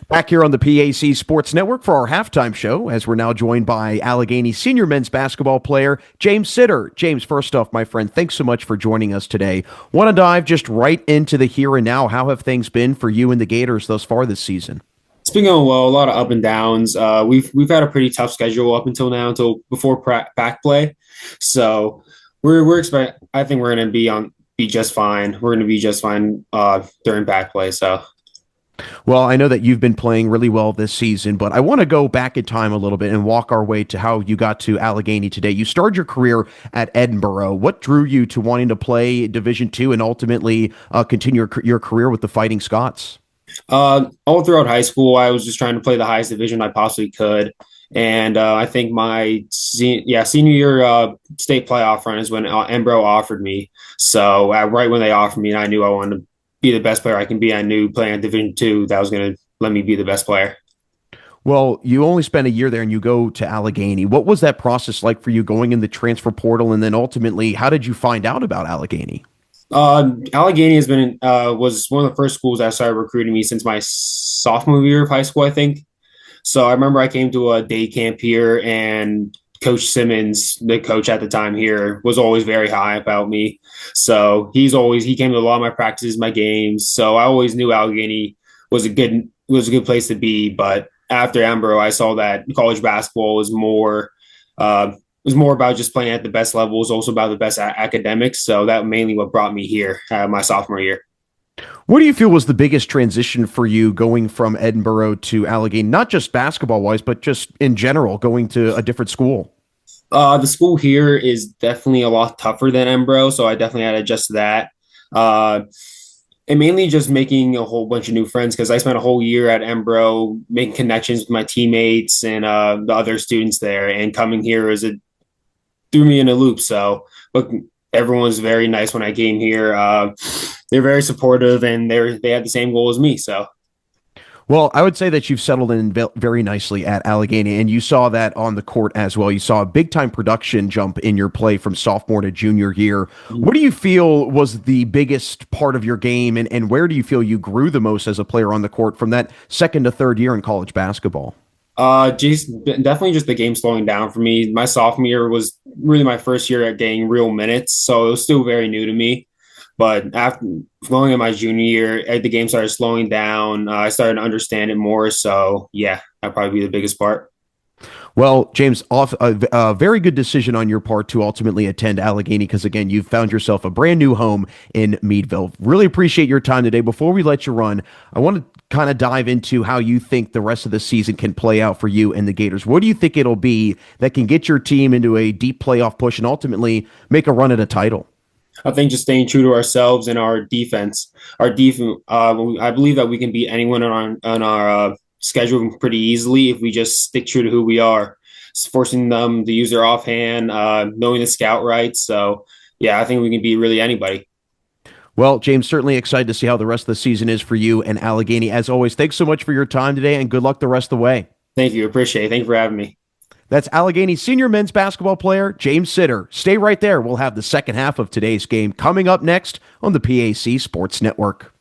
Back here on the PAC Sports Network for our halftime show, as we're now joined by Allegheny senior men's basketball player James Sitter. James, first off, my friend, thanks so much for joining us today. Want to dive just right into the here and now. How have things been for you and the Gators thus far this season? It's been going well. A lot of up and downs. We've had a pretty tough schedule up until now, until before back play. So we're expect. I think we're going to be just fine. We're going to be just fine during back play. So. Well, I know that you've been playing really well this season, but I want to go back in time a little bit and walk our way to how you got to Allegheny today. You started your career at Edinboro. What drew you to wanting to play Division II and ultimately continue your career with the Fighting Scots? All throughout high school, I was just trying to play the highest division I possibly could. And I think my senior year state playoff run is when Embro offered me. So right when they offered me, I knew I wanted to be the best player I can be. I knew playing at Division II that was going to let me be the best player. Well, you only spent a year there and you go to Allegheny. What was that process like for you going in the transfer portal? And then ultimately, how did you find out about Allegheny? Allegheny was one of the first schools that started recruiting me since my sophomore year of high school, I think. So I remember I came to a day camp here, and Coach Simmons, the coach at the time here, was always very high about me. So he came to a lot of my practices, my games. So I always knew Allegheny was a good place to be. But after Ambro, I saw that college basketball was more about just playing at the best level. It was also about the best academics. So that mainly what brought me here my sophomore year. What do you feel was the biggest transition for you going from Edinboro to Allegheny, not just basketball wise, but just in general, going to a different school? The school here is definitely a lot tougher than Embro, so I definitely had to adjust to that. Uh, and mainly just making a whole bunch of new friends because I spent a whole year at Embro making connections with my teammates and the other students there. And coming here threw me in a loop. So, but everyone was very nice when I came here. They're very supportive, and they had the same goal as me. So. Well, I would say that you've settled in very nicely at Allegheny, and you saw that on the court as well. You saw a big time production jump in your play from sophomore to junior year. What do you feel was the biggest part of your game, and where do you feel you grew the most as a player on the court from that second to third year in college basketball? Definitely just the game slowing down for me. My sophomore year was really my first year at getting real minutes, so it was still very new to me. But after going in my junior year, the game started slowing down. I started to understand it more. So yeah, that'd probably be the biggest part. Well, James, off a very good decision on your part to ultimately attend Allegheny because, again, you've found yourself a brand new home in Meadville. Really appreciate your time today. Before we let you run, I want to kind of dive into how you think the rest of the season can play out for you and the Gators. What do you think it'll be that can get your team into a deep playoff push and ultimately make a run at a title? I think just staying true to ourselves and our defense. Our defense, I believe that we can beat anyone on our schedule pretty easily if we just stick true to who we are, forcing them to use their offhand, knowing the scout rights. So yeah, I think we can beat really anybody. Well, James, certainly excited to see how the rest of the season is for you and Allegheny. As always, thanks so much for your time today, and good luck the rest of the way. Thank you. Appreciate it. Thank you for having me. That's Allegheny senior men's basketball player James Sitter. Stay right there. We'll have the second half of today's game coming up next on the PAC Sports Network.